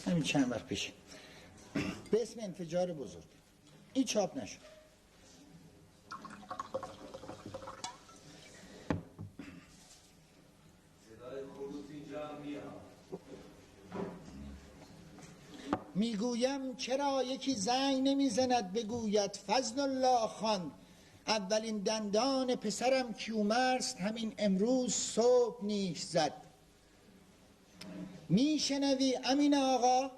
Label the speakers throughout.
Speaker 1: همین چند وقت پیش به اسم انفجار بزرگ. این چاپ نشد. میگویم چرا یکی زنگ نمیزند بگوید فضل الله خان اولین دندان پسرم کیومرث همین امروز صبح نیش زد. میشنوی امین آقا؟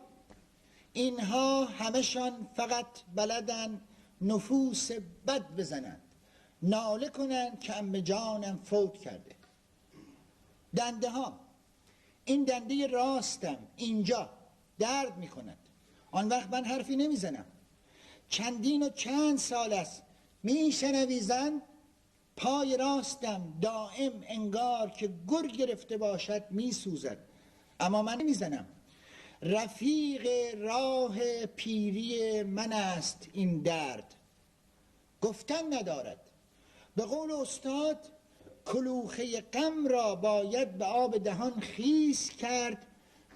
Speaker 1: اینها همشان فقط بلدن نفوس بد بزنند، ناله کنند که عمه جانم فوت کرده. دنده ها، این دنده راستم اینجا درد میکند. آن وقت من حرفی نمیزنم. چندین و چند سال است میشنوی زن؟ پای راستم دائم انگار که گر گرفته باشد میسوزد، اما من نمیزنم. رفیق راه پیری من است این درد، گفتن ندارد. به قول استاد کلوخه غم را باید به آب دهان خیس کرد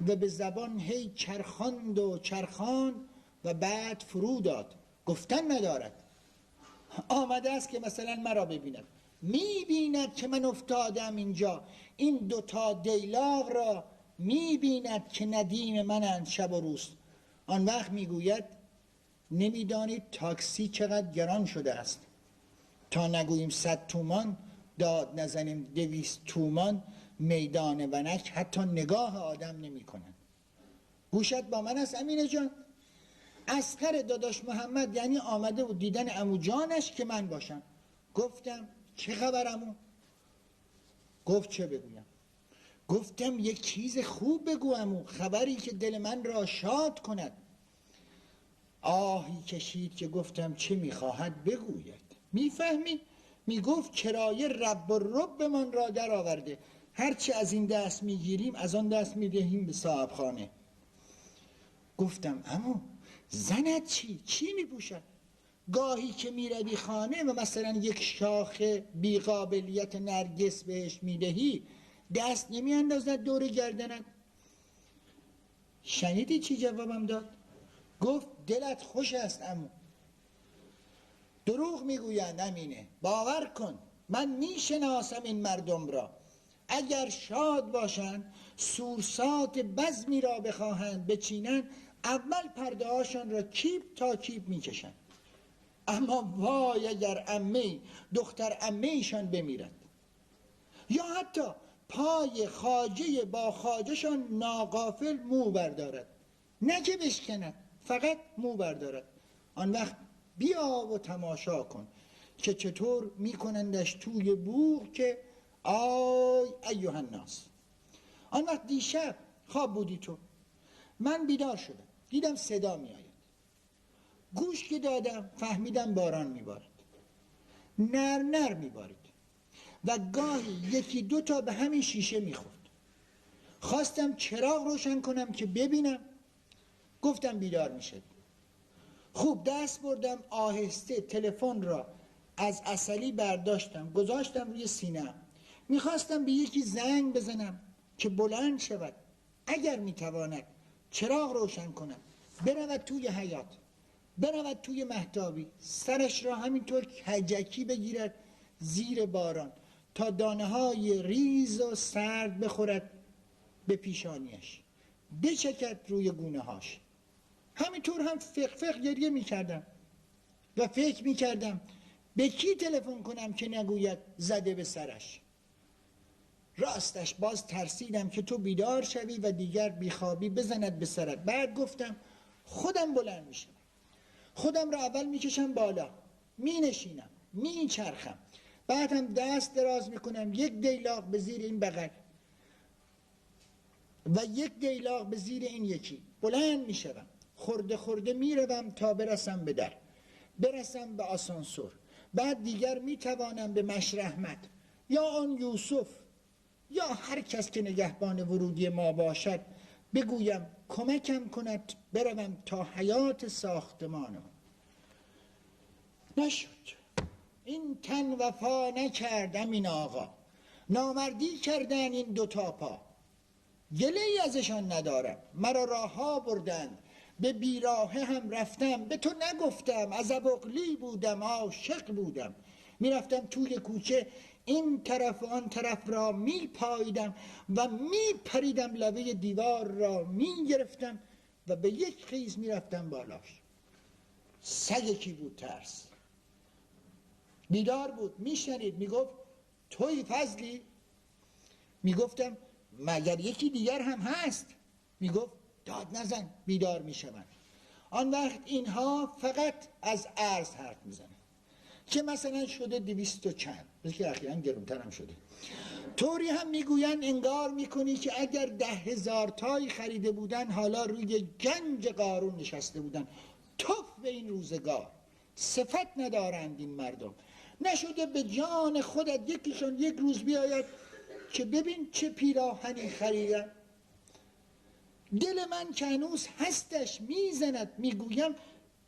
Speaker 1: و به زبان هی چرخاند و چرخان و بعد فرو داد. گفتن ندارد. آمده است که مثلا مرا ببیند، میبیند که من افتادم اینجا، این دوتا دیلاغ را میبیند که ندیم منند شب و روز. آن وقت میگوید نمیدانید تاکسی چقدر گران شده است، تا نگوییم 100 تومان داد نزنیم 200 تومان میدان ونک حتی نگاه آدم نمی کنن. گوشت با من است امینه جان؟ اصغر داداش محمد یعنی آمده و دیدن عمو جانش که من باشم. گفتم چه خبر عمو؟ گفت چه بگویم؟ گفتم یک چیز خوب بگو عمو، خبری که دل من را شاد کند. آهی کشید که گفتم چه میخواهد بگوید؟ میفهمی؟ میگفت کرایه رب و رب من را در آورده، هرچی از این دست میگیریم از آن دست میدهیم به صاحب خانه. گفتم عمو زنت چی میپوشد؟ گاهی که میروی خانه و مثلا یک شاخ بیقابلیت نرگس بهش میدهی دست نمیاندازد دور گردنت؟ شنیدی چی جوابم داد؟ گفت دلت خوش است عمو. دروغ میگویند امینه، باور کن من میشناسم این مردم را. اگر شاد باشند سورسات بزمی را بخواهند بچینند اول پرده هاشان را کیپ تا کیپ میکشند، اما وای اگر عمه دختر عمه ایشان بمیرد یا حتی پای خواجه با خواجهشان ناغافل مو بردارد، نه که بشکند، فقط مو بردارد. آن وقت بیا و تماشا کن که چطور میکنندش توی بوق که آی ایها الناس. آن وقت دیشب خواب بودی تو، من بیدار شدم دیدم صدا می آید. گوش که دادم فهمیدم باران میبارد، نر میبارید و گاهی یکی دو تا به همین شیشه میخورد. خواستم چراغ روشن کنم که ببینم، گفتم بیدار میشد. خوب دست بردم آهسته تلفن را از عسلی برداشتم گذاشتم روی سینه‌ام. میخواستم به یکی زنگ بزنم که بلند شود، اگر میتواند چراغ روشن کنم، برود توی حیاط، برود توی مهتابی، سرش را همینطور کجکی بگیرد زیر باران تا دانه های ریز و سرد بخورد به پیشانیش، بچکد روی گونه هاش. همینطور هم فق گریه میکردم و فکر میکردم به کی تلفن کنم که نگوید زده به سرش. راستش باز ترسیدم که تو بیدار شوی و دیگر بیخوابی بزند به سرت. بعد گفتم خودم بلند میشم، خودم را اول میکشم بالا، مینشینم، میچرخم، بعدم دست دراز میکنم یک دیلاغ به زیر این بغل و یک دیلاغ به زیر این یکی، بلند میشم، خورده خورده میروم تا برسم به در، برسم به آسانسور. بعد دیگر میتوانم به مشرحمت یا آن یوسف یا هر کس که نگهبان ورودی ما باشد بگویم کمکم کند بروم تا حیات ساختمانم. نشد. این تن وفا نکردم این آقا، نامردی کردن این دوتا پا. گله ای ازشان ندارم. مرا راهها بردند، به بیراهه هم رفتم، به تو نگفتم از ابقلی بودم، عاشق بودم. میرفتم توی کوچه، این طرف و آن طرف را می پاییدم و می پریدم، لبه دیوار را می گرفتم و به یک خیز می رفتم بالاش. سگ کی بود ترس. بیدار بود، می شنید، می گفت توی فضلی؟ می گفتم مگر یکی دیگر هم هست؟ می گفت داد نزن، بیدار می شوند. آن وقت اینها فقط از ارز حرف می زنن که مثلا شده 200 و چند، بلکه اخیراً گرونتر هم شده. طوری هم میگوین انگار میکنی که اگر 10,000 تایی خریده بودن حالا روی گنج قارون نشسته بودن. توف به این روزگار، صفت ندارند این مردم. نشده به جان خودت یکیشون یک روز بیاید که ببین چه پیراهنی خریدم. دل من که هنوز هستش میزند، میگویم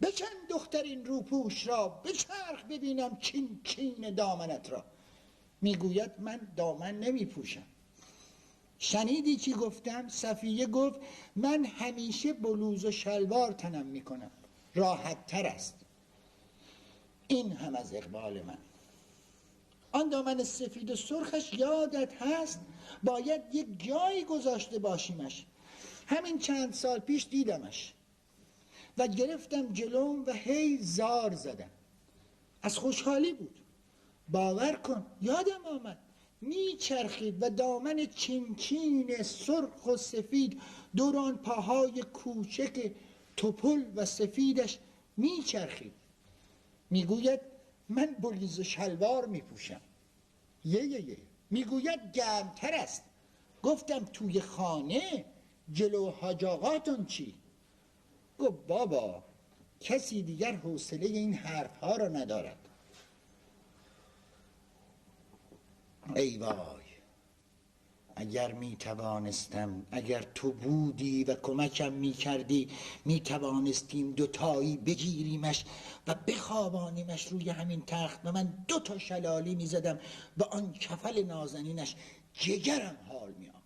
Speaker 1: بکن دختر این روپوش را، بچرخ ببینم چین چین دامنت را. میگوید من دامن نمیپوشم. شنیدی چی گفتم؟ صفیه گفت من همیشه بلوز و شلوار تنم میکنم، راحت تر است. این هم از اقبال من. آن دامن سفید و سرخش یادت هست؟ باید یک جایی گذاشته باشیمش. همین چند سال پیش دیدمش و گرفتم جلوم و هی زار زدم. از خوشحالی بود. باور کن یادم آمد میچرخید و دامن چینچین سرخ و سفید دور آن پاهای کوچک توپل و سفیدش میچرخید. میگوید من بلیز و شلوار میپوشم. یه میگوید گرمتر است. گفتم توی خانه جلو حاج آقاتون چی؟ گفت بابا کسی دیگر حوصله این حرفها را ندارد. ای وای، اگر می توانستم، اگر تو بودی و کمکم می کردی، می توانستیم دوتایی بگیریمش و بخوابانیمش روی همین تخت و من 2 شلالی می زدم و آن کفل نازنینش جگرم حال می آمد.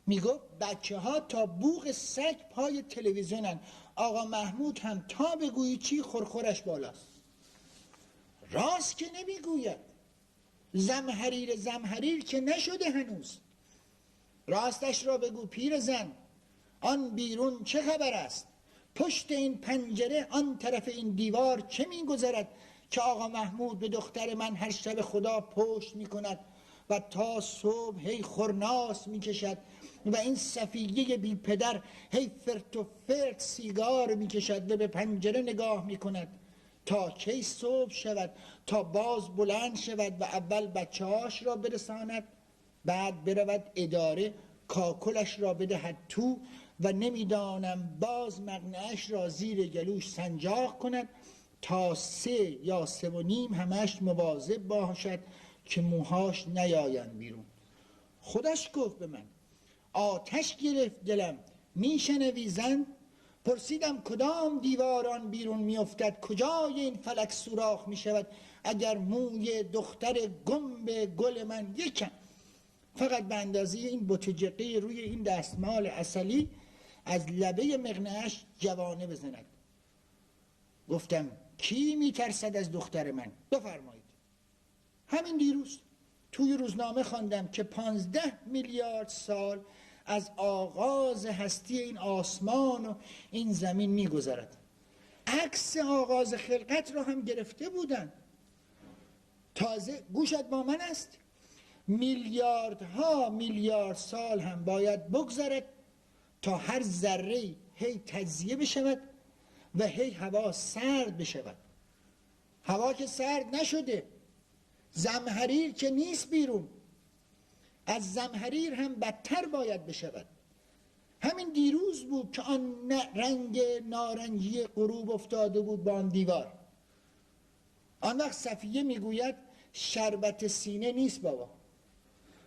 Speaker 1: می گفت بچه ها تا بوق سگ پای تلویزیونن، آقا محمود هم تا بگویی چی خورخورش بالاست. راست که نمی گوید. زمهریر که نشده هنوز. راستش را بگو پیرزن، آن بیرون چه خبر است؟ پشت این پنجره آن طرف این دیوار چه می‌گذرد که آقا محمود به دختر من هر شب خدا پشت می‌کند و تا صبح هی خورناس می‌کشد و این صفیه بی پدر هی فرت و فرت سیگار می‌کشد و به پنجره نگاه می‌کند تا کی صبح شود، تا باز بلند شود و اول بچه‌هاش را برساند، بعد برود اداره کاکلش را بدهد تو و نمیدانم باز مقنعش را زیر گلوش سنجاق کند تا 3 یا 3:30 همش مواظب باشد که موهاش نیایند بیرون. خودش گفت به من آتش گرفت دلم، میشنوی زن؟ پرسیدم کدام دیواران بیرون میافتد، کجای این فلک سوراخ میشود اگر موی دختر گنب گل من یکم فقط به اندازه این بتجقه روی این دستمال عسلی از لبه مقنعش جوانه بزند. گفتم کی میترسد از دختر من؟ بفرمایید. همین دیروز توی روزنامه خواندم که 15 میلیارد سال از آغاز هستی این آسمان و این زمین میگذرد. عکس آغاز خلقت را هم گرفته بودن. تازه گوشت با من است، میلیاردها میلیارد سال هم باید بگذرد تا هر ذره هی تجزیه بشود و هی هوا سرد بشود. هوا که سرد نشده، زمهریر که نیست بیرون، از زمهریر هم بدتر باید بشود. همین دیروز بود که آن رنگ نارنجی غروب افتاده بود با آن دیوار. آن وقت صفیه میگوید شربت سینه نیست بابا.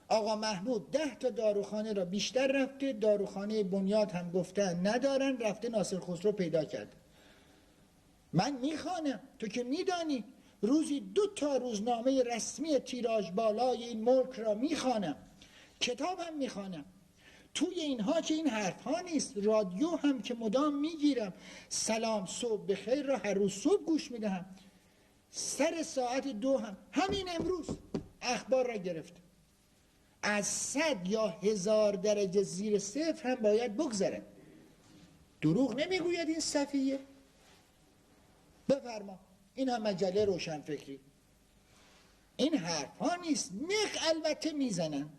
Speaker 1: آقا محمود 10 تا داروخانه را بیشتر رفته، داروخانه بنیاد هم گفتن ندارن، رفته ناصر خسرو پیدا کرد. من میخوانم، تو که میدانی روزی 2 تا روزنامه رسمی تیراژ بالای این ملک را میخوانم، کتاب هم میخوانم. توی اینها که این حرف ها نیست. رادیو هم که مدام میگیرم، سلام صبح بخیر را هر روز صبح گوش میدهم، سر ساعت 2 هم همین امروز اخبار را گرفته. از 100 یا 1000 درجه زیر صفر هم باید بگذره. دروغ نمیگوید این صفیه. بفرما، این هم مجله روشنفکری. این حرف ها نیست. نخ البته میزنند،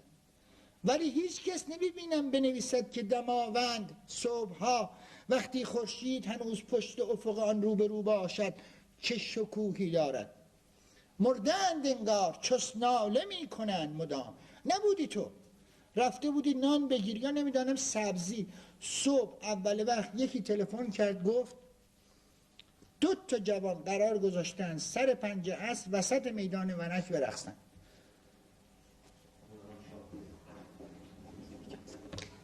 Speaker 1: ولی هیچ کس نمیبینم بنویسد که دماوند صبحها وقتی خورشید هنوز پشت افق آن روبرو باشد چه شکوهی دارد. مردند انگار، چس ناله میکنند مدام. نبودی تو، رفته بودی نان بگیری یا نمیدانم سبزی. صبح اول وقت یکی تلفن کرد گفت 2 جوان قرار گذاشتن سر 5 عصر وسط میدان ونک برقصن.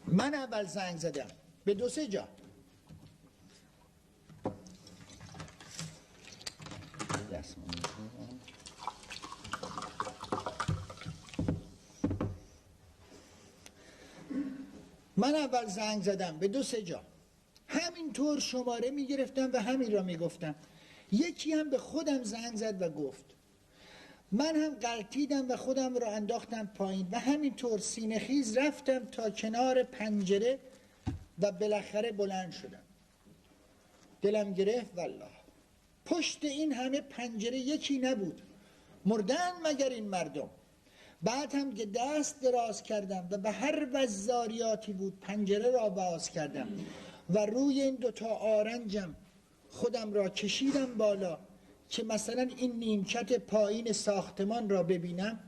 Speaker 1: من اول زنگ زدم به 2-3 جا. من اول زنگ زدم به 2-3 جا، همینطور شماره میگرفتم و همین را میگفتم. یکی هم به خودم زنگ زد و گفت. من هم غلطیدم و خودم را انداختم پایین و همینطور سینه خیز رفتم تا کنار پنجره و بالاخره بلند شدم. دلم گرفت والله. پشت این همه پنجره یکی نبود. مردن مگر این مردم؟ بعد هم که دست دراز کردم و به هر وزاریاتی بود پنجره را باز کردم و روی این 2 آرنجم خودم را کشیدم بالا که مثلا این نیمکت پایین ساختمان را ببینم،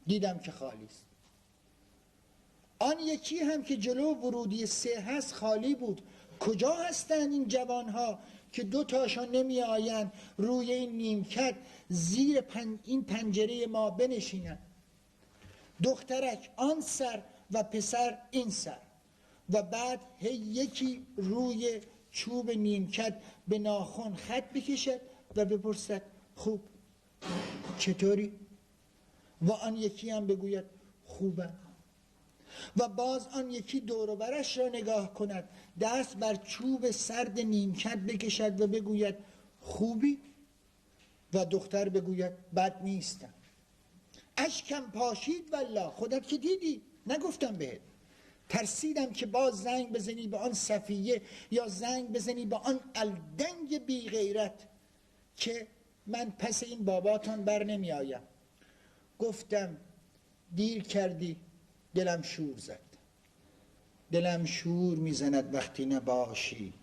Speaker 1: دیدم که خالی است. آن یکی هم که جلو ورودی 3 هست خالی بود. کجا هستند این جوانها که 2 تاشان نمی آیند روی این نیمکت زیر این پنجره ما بنشینند؟ دخترک آن سر و پسر این سر و بعد یکی روی چوب نیمکت به ناخن خط بکشد و بپرسد خوب چطوری؟ و آن یکی هم بگوید خوبم. و باز آن یکی دور و برش را نگاه کند، دست بر چوب سرد نیمکت بکشد و بگوید خوبی؟ و دختر بگوید بد نیستم. اشکم پاشید والله. خودت که دیدی، نگفتم بهت. ترسیدم که باز زنگ بزنی به آن صفیه یا زنگ بزنی به آن الدنگ بی غیرت که من پس این باباتان بر نمی آیم. گفتم دیر کردی. دلم شور زد. دلم شور میزند وقتی نباشی،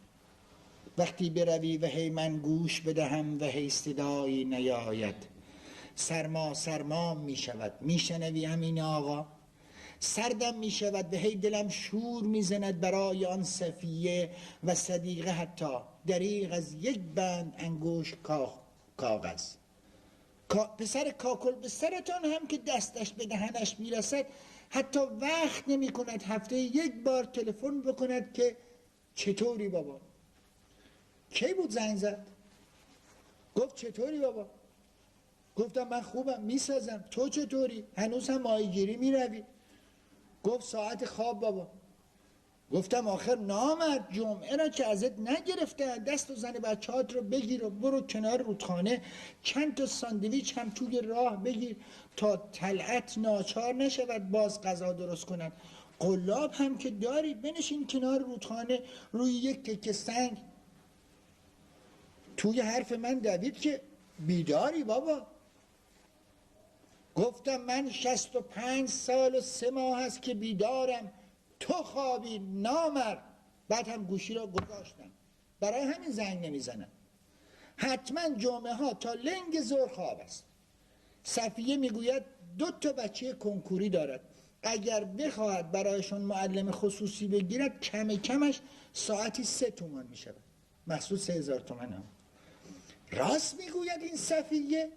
Speaker 1: وقتی بروی و هی من گوش بدهم و هی صدایی نیاید. سرما سرما میشود. میشنوی همین آقا؟ سردم میشود و هی دلم شور میزند برای آن صفیه و صدیقه، حتی دریغ از یک بند انگوش کاغذ. پسر کاکل به سرتان هم که دستش به دهنش میرسد حتی وقت نمی کند هفته 1 بار تلفن بکند که چطوری بابا؟ کی بود زنگ زد؟ گفت چطوری بابا؟ گفتم من خوبم میسازم. تو چطوری؟ هنوز هم ماهیگیری میروی؟ گفت ساعت خواب بابا. گفتم آخر نامرد، جمعه را که ازت نگرفتن، دست و زن بچه‌هات رو بگیر و برو کنار رودخانه چند تا ساندویچ هم توی راه بگیر تا طلعت ناچار نشود باز غذا درست کنن. قلاب هم که داری، بنشین کنار رودخانه روی یک تکه سنگ. توی حرف من دوید که بیداری بابا. گفتم من 65 سال و 3 ماه هست که بیدارم، تو خوابی نامرد. بعد هم گوشی را گذاشتم. برای همین زنگ نمیزنم. حتما جمعه ها تا لنگ ظهر خواب است. صفیه میگوید 2 بچه کنکوری دارد. اگر بخواهد برایشون معلم خصوصی بگیرد کم کمش ساعتی 3 تومان میشود، محصول 3000 تومان هم. راست میگوید این صفیه.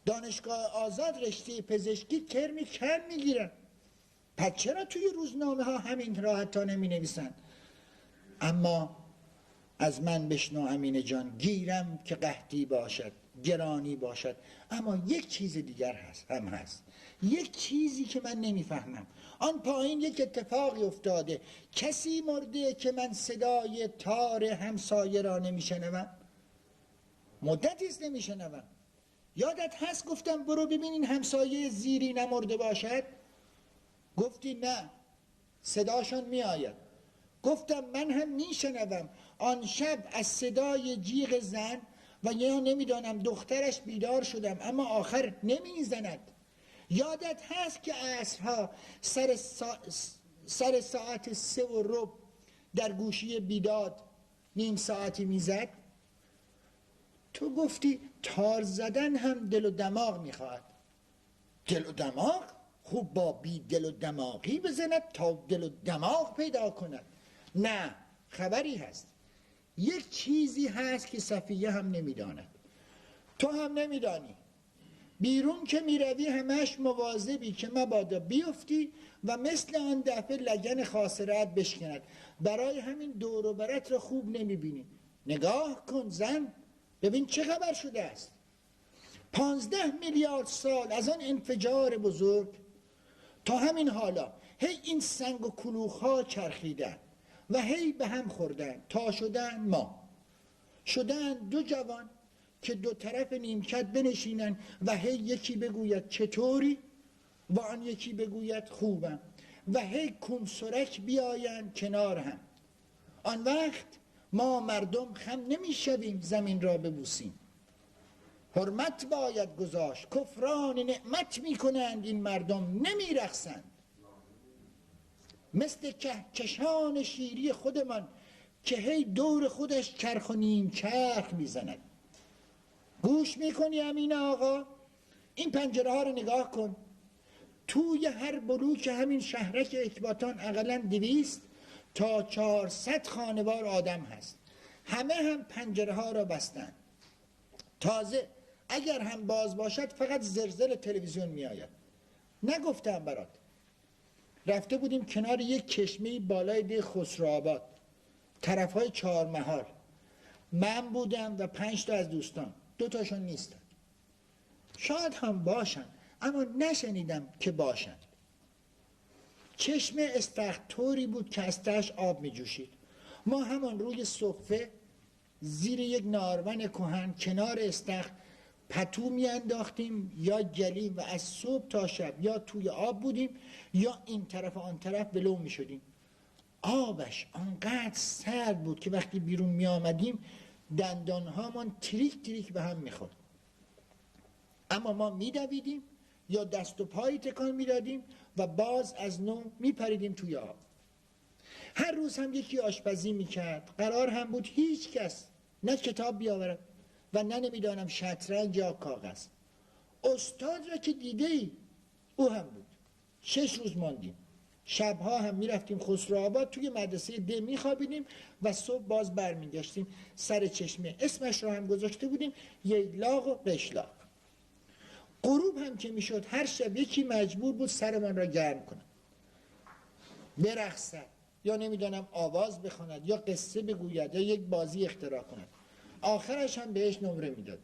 Speaker 1: دانشگاه آزاد رشته پزشکی کرمی کم میگیرن. پس چرا توی روزنامه ها همین راحت ها نمی نویسن؟ اما از من بشنو امین جان، گیرم که قحطی باشد گرانی باشد. اما یک چیز دیگر هست، یک چیزی که من نمیفهمم. آن پایین یک اتفاقی افتاده، کسی مرده که من صدای تار همسایه را نمیشنوم، مدتی است نمیشنوم. یادت هست گفتم برو ببینین همسایه زیری نمرده باشد؟ گفتی نه، صداشون میآید. گفتم من هم میشنوم. آن شب از صدای جیغ زن و یا نمیدانم دخترش بیدار شدم، اما آخر نمیزند. یادت هست که عصرها سر ساعت 3:15 در گوشی بیداد نیم ساعتی میزد؟ تو گفتی تار زدن هم دل و دماغ میخواهد. دل و دماغ؟ خوب با بی دل و دماغی بزند تا دل و دماغ پیدا کند. نه، خبری هست، یک چیزی هست که صفیه هم نمیداند، تو هم نمیدانی. بیرون که میروی همش مواظبی که مبادا بیفتی و مثل آن دفعه لگن خاصرت بشکند. برای همین دور و برت را خوب نمیبینی. نگاه کن زن، ببین چه خبر شده است. 15 میلیارد سال از آن انفجار بزرگ تا همین حالا هی این سنگ و کلوخ ها چرخیدن و هی به هم خوردن تا شدن ما. شدن دو جوان که دو طرف نیمکت بنشینن و هی یکی بگوید چطوری و آن یکی بگوید خوبم و هی کنسرک بیاین کنار هم. آن وقت ما مردم خم نمیشویم زمین را ببوسیم. حرمت باید گذاشت، کفران نعمت میکنند این مردم نمیرقصند. مثل کهکشان شیری خودمان که هی دور خودش چرخ و نیم چرخ میزند. گوش میکنی امین آقا؟ این پنجره ها رو نگاه کن. توی هر بلوک همین شهرک اکباتان اقلا 200 تا 400 خانوار آدم هست. همه هم پنجره ها را بستن. تازه اگر هم باز باشد فقط زلزله تلویزیون میآید. نگفتم برات رفته بودیم کنار یک چشمه بالای ده خسروآباد، طرف های چهارمحال. من بودم و 5 تا از دوستان، 2 تاشون نیستن. شاید هم باشن اما نشنیدم که باشن. چشمه استخطوری بود که از تهش آب می جوشید. ما همان روی صفه زیر یک نارون کهن کنار استخر پتو می انداختیم یا گلیم و از صبح تا شب یا توی آب بودیم یا این طرف و آن طرف ولو می شدیم. آبش آنقدر سرد بود که وقتی بیرون می آمدیم دندانهامان تریک تریک به هم می خورد. اما ما می دویدیم یا دست و پایی تکان می دادیم و باز از نو می پریدیم توی آب. هر روز هم یکی آشپزی می کرد. قرار هم بود هیچ کس نه کتاب بیاورد و نه نمیدانم شطرنج یا کاغذ. استاد را که دیده ای او هم بود. 6 روز ماندیم. شبها هم میرفتیم خسروآباد توی مدرسه ده میخوابیدیم و صبح باز برمیگشتیم سر چشمه. اسمش را هم گذاشته بودیم ییلاق و قشلاق. غروب هم که میشد هر شب یکی مجبور بود سرمان را گرم کنه، برقصد یا نمیدانم آواز بخواند یا قصه بگوید یا یک بازی اختراع کند. آخرش هم بهش نمره میداد.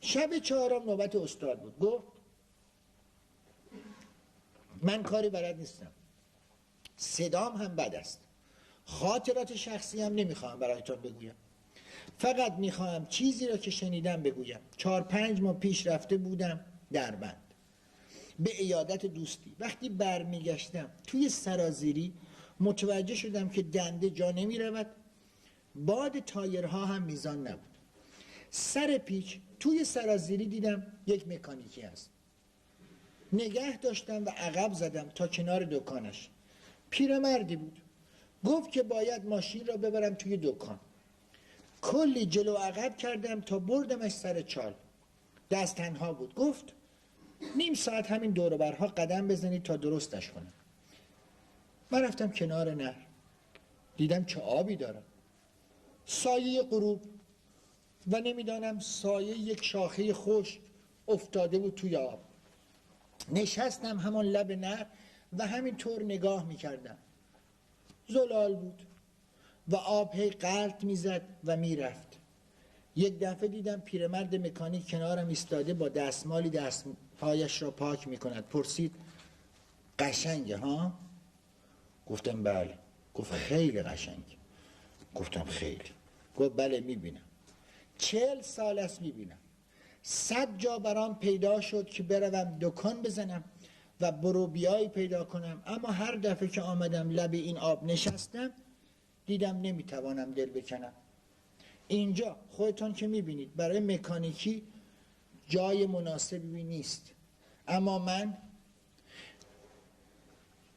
Speaker 1: شب 4 نوبت استاد بود. گفت من کاری بلد نیستم، صدام هم بد است، خاطرات شخصی هم نمیخواهم برایتان بگویم، فقط میخواهم چیزی را که شنیدم بگویم. 4-5 ماه پیش رفته بودم دربند به عیادت دوستی. وقتی برمیگشتم توی سرازیری متوجه شدم که دنده جا نمیرود، باد تایرها هم میزان نبود. سر پیچ توی سرازیری دیدم یک مکانیکی هست. نگه داشتم و عقب زدم تا کنار دکانش. پیرمردی بود. گفت که باید ماشین را ببرم توی دکان. کلی جلو عقب کردم تا بردمش سر چال. دست تنها بود. گفت نیم ساعت همین دور و برها قدم بزنید تا درستش کنم. من رفتم کنار نهر، دیدم چه آبی دارم، سایه غروب و نمیدانم سایه یک شاخه خشک افتاده بود توی آب. نشستم همان لب نهر و همینطور نگاه میکردم. زلال بود و آب هی غلط میزد و میرفت. یک دفعه دیدم پیرمرد مکانیک کنارم ایستاده با دستمالی پایش را پاک میکند. پرسید قشنگه ها؟ گفتم بله. گفت خیلی قشنگ. گفتم خیلی. گفت بله میبینم، 40 سال است میبینم. 100 جا برام پیدا شد که بروم دکان بزنم و برو بیایی پیدا کنم، اما هر دفعه که آمدم لب این آب نشستم دیدم نمیتوانم دل بکنم. اینجا خودتون که میبینید برای مکانیکی جای مناسبی نیست. اما من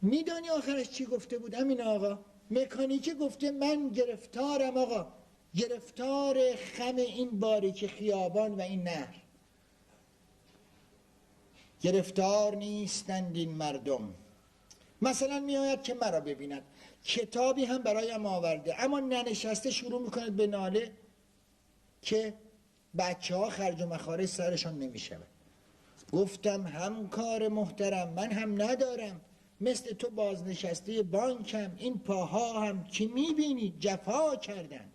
Speaker 1: میدانی آخرش چی گفته بود امین آقا؟ مکانیکی گفته من گرفتارم آقا، گرفتار خم این باریک خیابان و این نهر. گرفتار نیستند این مردم. مثلا میآید که مرا ببیند، کتابی هم برایم آورده، اما ننشسته شروع میکند به ناله که بچه ها خرج و مخارج سرشان نمیشود. گفتم همکار محترم، من هم ندارم، مثل تو بازنشسته بانکم، این پاها هم که میبینی جفا کردند،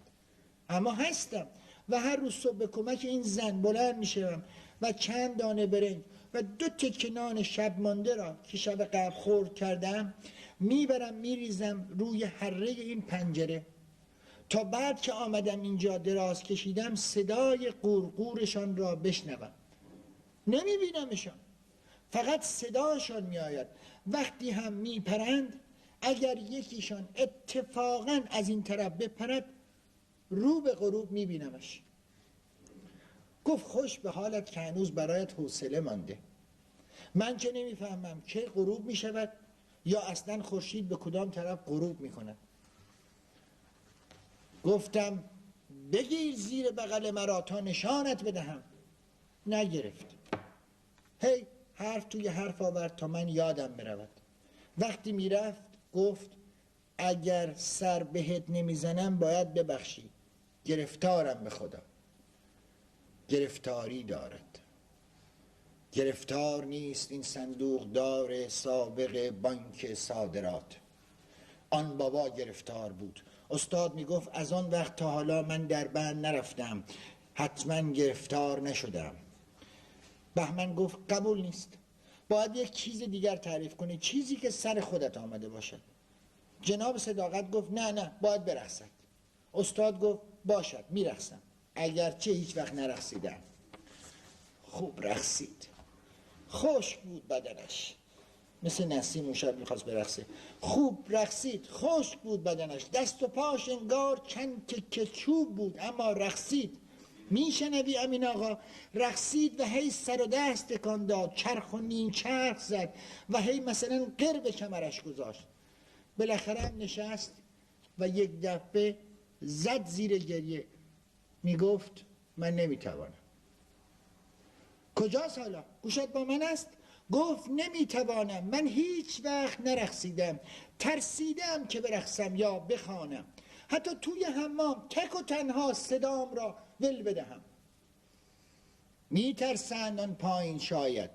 Speaker 1: اما هستم و هر روز صبح به کمک این زن بلند میشم و چند دانه برنج و 2 تکه نان شب مانده را که شب قبل خورد کردم میبرم میریزم روی حره این پنجره، تا بعد که آمدم اینجا دراز کشیدم صدای قورقورشان را بشنوم. نمیبینمشان، فقط صداشان میآید. وقتی هم میپرند اگر یکیشان اتفاقا از این طرف بپرد رو به غروب میبینمش. گفت خوش به حالت که هنوز برایت حوصله مانده. من که نمیفهمم که غروب میشود یا اصلا خورشید به کدام طرف غروب میکند. گفتم بگیر زیر بغل مرا تا نشانت بدهم. نگرفت. هی حرف توی حرف آورد تا من یادم برود. وقتی میرفت گفت اگر سر بهت نمیزنم باید ببخشی، گرفتارم به خدا. گرفتاری دارد. گرفتار نیست این صندوق دار سابق بانک صادرات. آن بابا گرفتار بود. استاد میگفت از آن وقت تا حالا من در بند نرفتم، حتما گرفتار نشدم. بهمن گفت قبول نیست، باید یک چیز دیگر تعریف کنی، چیزی که سر خودت آمده باشد. جناب صداقت گفت نه باید برقصد. استاد گفت باشد میرقصم، اگرچه هیچ وقت نرقصیدم. خوب رقصید، خوش بود بدنش، مثل نسیم اون شب میخواست برقصه. خوب رقصید، خوش بود بدنش، دست و پاش انگار چند تکه چوب بود، اما رقصید. میشنوی امین آقا؟ رقصید و هی سر و دست تکان داد، چرخ و نیم چرخ زد و هی مثلا قر به کمرش گذاشت. بالاخره هم نشست و یک دفعه زد زیر گریه. میگفت من نمیتوانم. کجاست حالا؟ گوشت با من است؟ گفت نمیتوانم، من هیچ وقت نرقصیدم، ترسیدم که برقصم یا بخوانم، حتی توی حمام تک و تنها صدام را ول بدهم. میترسند آن پایین شاید،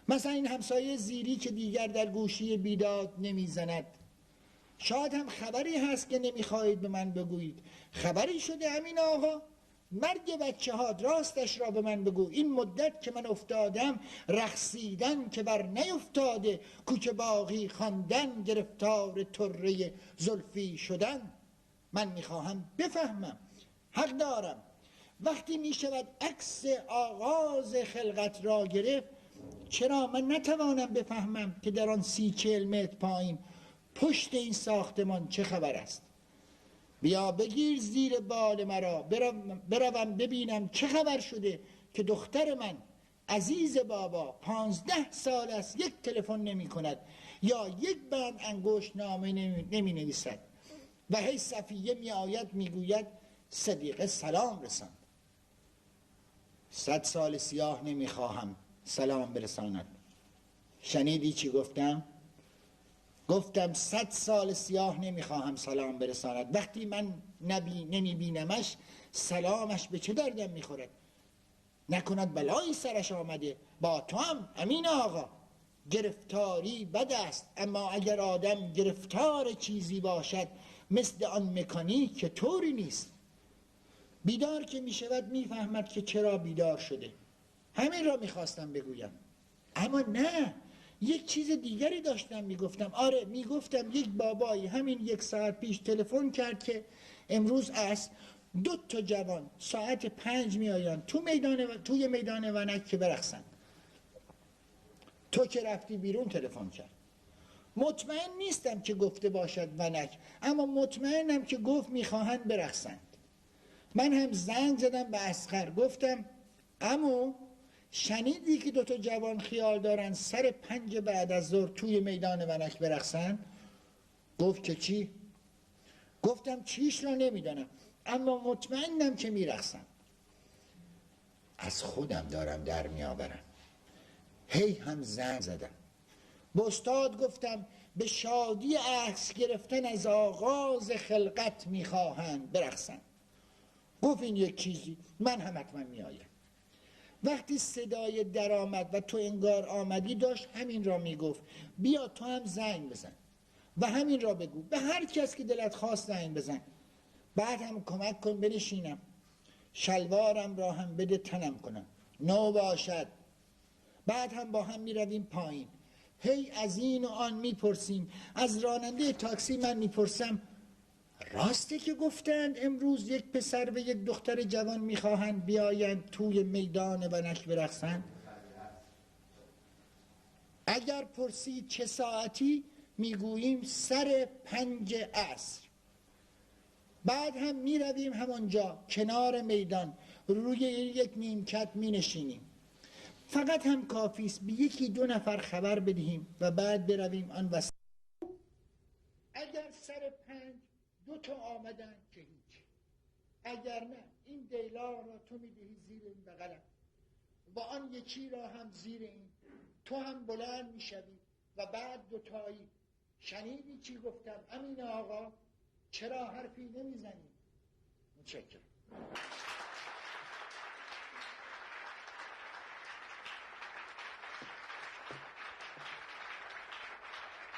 Speaker 1: مثلا این همسایه زیری که دیگر در گوشی بیداد نمیزند. شاید هم خبری هست که نمیخواهید به من بگویید. خبری شده امین آقا؟ مرگ بچه ها راستش را به من بگو. این مدت که من افتادم رقصیدن که بر نیفتاده، کوچه باقی خواندن، گرفتار طره زلفی شدن. من میخواهم بفهمم، حق دارم. وقتی میشود عکس آغاز خلقت را گرفت، چرا من نتوانم بفهمم که در آن 30-40 متر پایین پشت این ساختمان چه خبر است؟ بیا بگیر زیر بال مرا، بروم ببینم چه خبر شده که دختر من عزیز بابا 15 سال است یک تلفن نمی کند یا یک بند انگشت نامه نمی نویسد و هی صفیه می آید می گوید صدیقه سلام رسان. 100 سال سیاه نمی خواهم سلام برساند. شنیدی چی گفتم؟ گفتم 100 سال سیاه نمیخواهم سلام برساند. وقتی من نمیبینمش سلامش به چه دردم میخورد؟ نکند بلایی سرش آمده. با تو هم امین آقا، گرفتاری بد است، اما اگر آدم گرفتار چیزی باشد مثل آن مکانیک که طوری نیست. بیدار که میشود میفهمد که چرا بیدار شده. همین را میخواستم بگویم. اما نه، یک چیز دیگری داشتم میگفتم. آره، میگفتم یک بابایی همین 1 ساعت پیش تلفن کرد که امروز عصر 2 تا جوان ساعت 5 میآیند توی میدان ونک که برقصن. تو که رفتی بیرون تلفن کرد. مطمئن نیستم که گفته باشد ونک، اما مطمئنم که گفت میخواهند برقصند. من هم زنگ زدم به اصغر، گفتم عمو شنیدی که 2 تا جوان خیال دارن سر 5 بعد از ظهر توی میدان ونک برقصن؟ گفت که چی؟ گفتم چیش را نمیدانم، اما مطمئنم که میرقصن. از خودم دارم در میآورم. هی هم زنگ زدم به استاد، گفتم به شادی عکس گرفتن از آغاز خلقت میخواهند برقصن. گفت این یک چیزی، من هم حتما میآیم. وقتی صدای در آمد و تو انگار آمدی، داشت همین را میگفت بیا تو هم زنگ بزن و همین را بگو به هر کس که دلت خواست زنگ بزن. بعد هم کمک کن بنشینم، شلوارم را هم بده تنم کنم، نو باشد. بعد هم با هم میرویم پایین، هی از این و آن میپرسیم. از راننده تاکسی من میپرسم راسته که گفتند امروز یک پسر و یک دختر جوان میخواهند بیایند توی میدان ونک برقصند؟ اگر پرسید چه ساعتی، میگوییم سر 5 عصر. بعد هم میرویم همانجا کنار میدان روی یک نیمکت مینشینیم. فقط هم کافیست به 1-2 نفر خبر بدهیم و بعد برویم آن وسط. اگر سر 5 2 تا آمدن که هیچ، اگر نه این دیلا را تو میدهی زیر این بغلم و آن یکی را هم زیر این، تو هم بلند میشوی و بعد 2 تایی شنیدی چی گفتم امین آقا؟ چرا حرفی نمیزنی؟ متشکرم.